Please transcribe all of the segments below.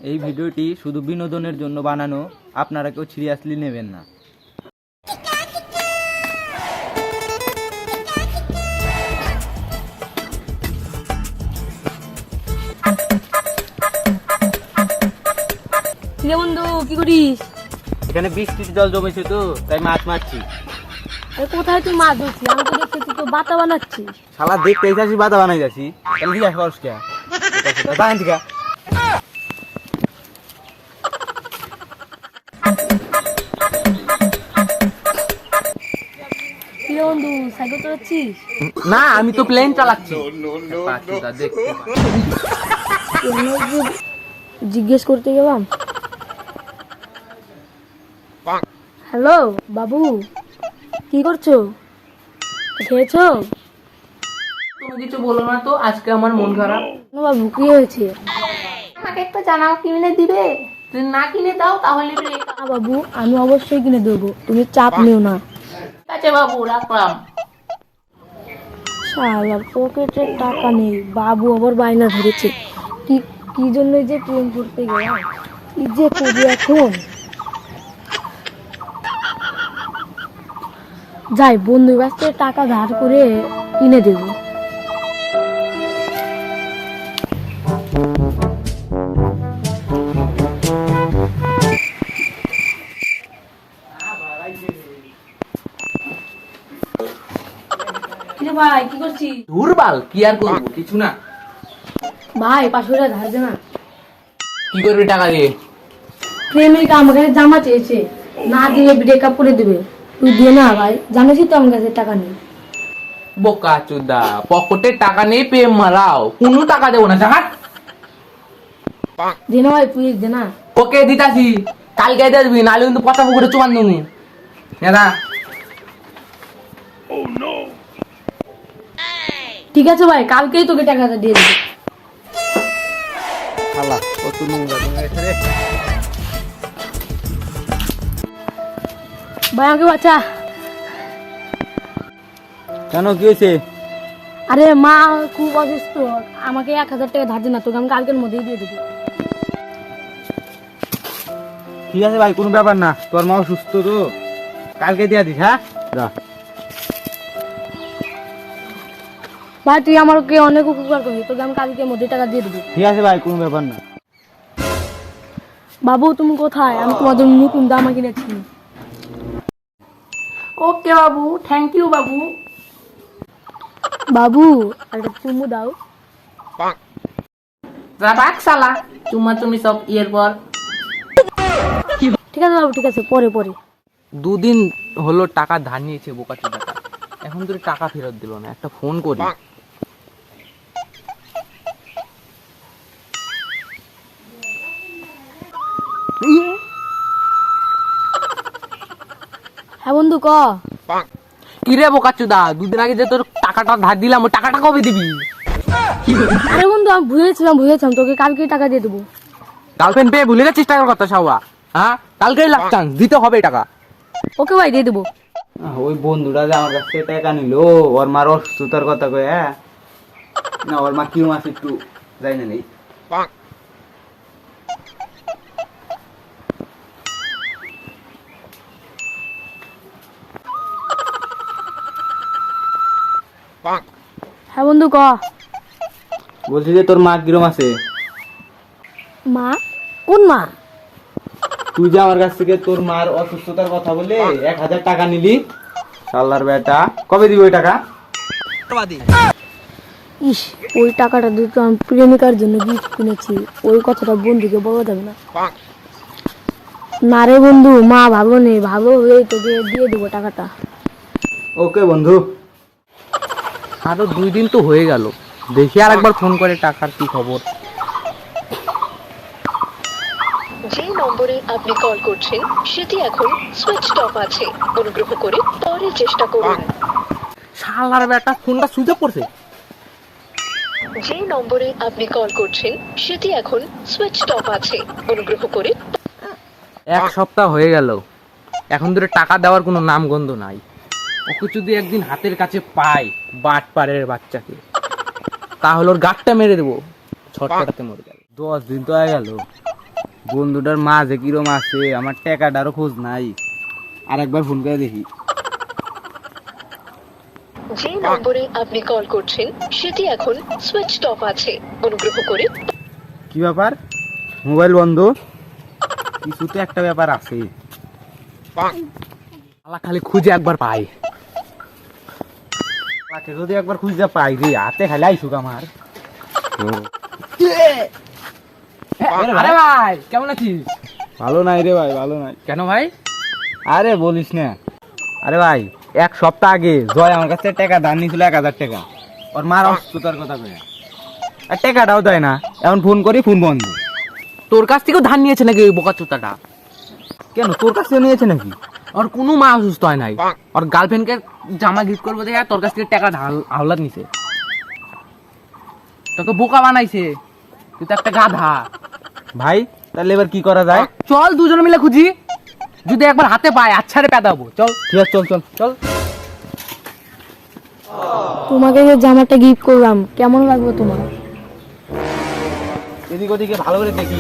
এই ভিডিওটি শুধু বিনোদনের জন্য বানানো, আপনারা কেউ সিরিয়াসলি নেবেন না। বন্ধু কি করিস? এখানে বৃষ্টির জল জমেছে তো তাই মাছ মারছি। কোথায় তুই মাছ ধরছিস? আমি তো দেখছি তুই তো বাতা বানাচ্ছিস। শালা দেখতে যাচ্ছি বাধা বানাই যাচ্ছি, তাহলে কি করস কে? জানেন ঠিক বন্ধু সাইকেল চালাচ্ছিস? না, আমি তো প্লেন চালাচ্ছি। জিজ্ঞেস করতে গেলাম। হ্যালো বাবু, কি করছো? খেয়েছো? তুমি কিছু বলো না তো, আজকে আমার মন খারাপ। বাবু কি হয়েছে? আমাকে একটা জামা কিনে দিবে? যদি না কিনে দাও তাহলে না বাবু, আমি অবশ্যই কিনে দেবো, তুমি চাপ নিও না। ঠিক আছে বাবু, রাখলাম। শালার পকেটে টাকা নেই, বাবু আবার বায়না ধরেছে। কি কি জন্য যে প্রেম করতে গেলাম, কি যে করি এখন। যাই বন্ধুর কাছ থেকে টাকা ধার করে কিনে দেবো। ভাই কি করছিস? দুর্বল কি আর করবো, কিছু না। ভাই 500 টাকা ধার দে না। কি করবি টাকা দিয়ে? প্রেমিকা আমার কাছে জামা চেয়েছে, না দিলে ব্রেকআপ করে দিবে। তুই দিয়ে না ভাই, জানিসই তো আমার কাছে টাকা নেই। বোকা চোদা, পকেটে টাকা নেই প্রেম মারাও, কোনো টাকা দেবো না। জাহাট দে না ভাই, প্লিজ দে না। ওকে দিতাছি, কালকে দেখবি, নাহলে কিন্তু পচা পুকুরে চুমান দেবো। দাদা ঠিক আছে ভাই, কালকেই তোকে টাকাটা দিয়ে দেবো। শালা কত নোংরা রে। ভাই আমাকে বাঁচা। কেন কি হয়েছে? আরে মা খুব অসুস্থ, আমাকে 1000 টাকা ধার দে না, তোকে আমি কালকের মধ্যেই দিয়ে দেবো। ঠিক আছে ভাই, কোনো ব্যাপার না, তোর মা সুস্থ তো, কালকে দিয়ে দিস। হ্যাঁ যা। ভাই তুই আমাকে অনেক উপকার করবি, তোকে আমি কালকের মধ্যে টাকা দিয়ে দেবো। ঠিক আছে ভাই, কোনো ব্যাপার না। বাবু তুমি কোথায়? আমি তোমার জন্য নতুন জামা কিনেছি। ওকে বাবু, থ্যাংক ইউ বাবু। বাবু একটা চুমু দাও। রাখ শালা, চুম্মা চুমি সব ইয়ের পর। ঠিক আছে বাবু, ঠিক আছে, পরে পরে। দুদিন হলো টাকা ধার নিয়েছে বোকা চোদাটা, এখন তোর টাকা ফেরত দিল না। একটা ফোন করি। হ্যাঁ বন্ধু ক। কিরে বোকা চোদা, দুদিন আগে যে তোর টাকাটা ধার দিলাম, ওই টাকাটা কবে দিবি? আরে বন্ধু আমি বুঝেছিলাম, তোকে কালকেই টাকা দিয়ে দেবো। গার্লফ্রেন্ড পেয়ে ভুলে গেছিস টাকার কথা সাওয়া? হ্যাঁ, কালকেই লাস্ট চান্স, দিতে হবে টাকা। ওকে ভাই দিয়ে দেবো। ওই বন্ধুটা যে আমার কাছ থেকে টাকা নিল, ওর মার অসুস্থতার কথা কয়ে। হ্যাঁ না, ওর মা কিরম আছে একটু যাই না নেই। হ্যাঁ বন্ধু ক। বলছি যে তোর মা কিরম আছে? মা? কোন মা? তুই যে আমার কাছ থেকে তোর মার অসুস্থতার কথা বলে 1000 টাকা নিলি, শালার বেটা, কবে দিবি ওই টাকা? ইস, ওই টাকাটা দিয়ে তো আমি প্রেমিকার জন্য গিফট কিনেছি, ওই কথাটা বন্ধুকে বলা যাবে না। না রে বন্ধু, মা ভালো নেই, ভালো হয়ে তোকে দিয়ে দেবো টাকাটা। ওকে বন্ধু। আরো 2 দিন তো হয়ে গেল, দেখি আর একবার ফোন করে টাকার কি খবর। যে নম্বরে আপনি কল করছেন সেটি এখন সুইচ অফ আছে, অনুগ্রহ করে পরে চেষ্টা করুন। শালার বেটা ফোনটা সুইচ অফ করছে। যে নম্বরে আপনি কল করছেন সেটি এখন সুইচ অফ আছে, অনুগ্রহ করে। 1 সপ্তাহ হয়ে গেল, এখন ধরে টাকা দেওয়ার কোনো নামগন্ধ নাই। ওকে যদি একদিন হাতের কাছে পাই, বাট পাড়ের বাচ্চাকে, তাহলে ওর গাঁটটা মেরে দেবো, ছটটাতে মরে যাবে। 10 দিন তো হয়ে গেল, বন্ধুটার মা যে কিরম আছে, আমার টাকাটারও খোঁজ নাই। আর একবার ফোন করে দেখি। যে নম্বরে আপনি কল করছেন সেটি এখন সুইচ অফ আছে, অনুগ্রহ করে কি ব্যাপার, মোবাইল বন্ধ? কিছু তো একটা ব্যাপার আছে। শালা খালি খুঁজে একবার পাই। তাকে যদি একবার খুঁজে পাই রে, হাতে খালি আইসুক আমার। আরে ভাই কেমন আছিস? ভালো নাই রে ভাই, ভালো নাই। কেন ভাই? আরে বলিস না। আরে ভাই, এক সপ্তাহ আগে জয় আমার কাছে টাকা ধার নিয়েছিল 1000 টাকা। ওর মার অসুস্থতার কথা কয়ে আর টাকাটাও দেয় না। এখন ফোন করি, ফোন বন্ধ। তোর কাছ থেকেও ধার নিয়েছে নাকি ওই বোকা চোতাটা? কেন, তোর কাছে নিয়েছে নাকি? ওর কোনো মা অসুস্থ হয় নাই, ওর গার্লফ্রেন্ডকে জামা গিফট করবো দেখে তোর কাছ থেকে টাকা হাওলাত নিছে। তোকে বোকা বানাইছে, তুই তো একটা গাধা। ভাই তাহলে এবার কি করা যায়? চল দুজনে মিলে খুঁজি, যদি একবার হাতে পাই আচ্ছারে পেদাবো। চল ঠিক আছে, চল চল চল। তোমাকে যে জামাটা গিফট করলাম কেমন লাগবে তোমার? এদিক ওদিকে ভালো করে দেখি।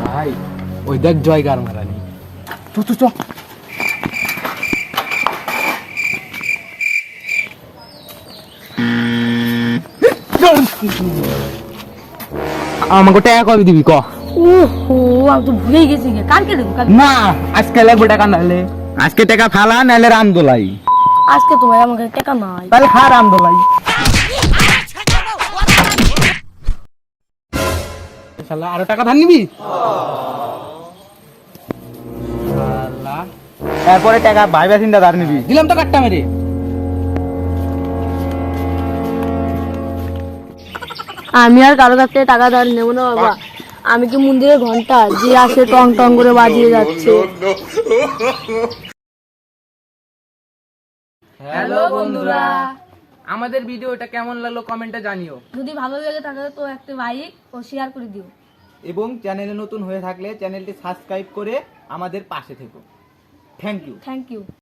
ভাই ওই দেখ জয় গার মারানি। চল চল চল। আমাকে টাকা কবে দিবি ক? ওহো, আমি তো ভুলেই গেছি। কালকে দেবো, কালকে। না আজকে লাগবে টাকা, নাহলে আজকে টাকা ফালা, নাহলে রাম দোলাই। আজকে তো ভাই আমাকে টাকা নাই। তাহলে খা রাম দোলাই। শালা আরো টাকা ধার নিবি? শালা এরপরে টাকা ভাইবা চিন্তা ধার নিবি। দিলাম তো কাটটা মেরে। আমি আর কারো কাছ থেকে টাকা ধার নেবো না বাবা। আমি কি মন্দিরের ঘন্টা যে আসে টং টং করে বাজিয়ে যাচ্ছে? হ্যালো বন্ধুরা, আমাদের ভিডিওটা কেমন লাগলো কমেন্টে জানিও। যদি ভালো লেগে থাকে তো একটা লাইক ও শেয়ার করে দিও। এবং চ্যানেলে নতুন হয়ে থাকলে চ্যানেলটি সাবস্ক্রাইব করে আমাদের পাশে থেকো। Thank you. Thank you.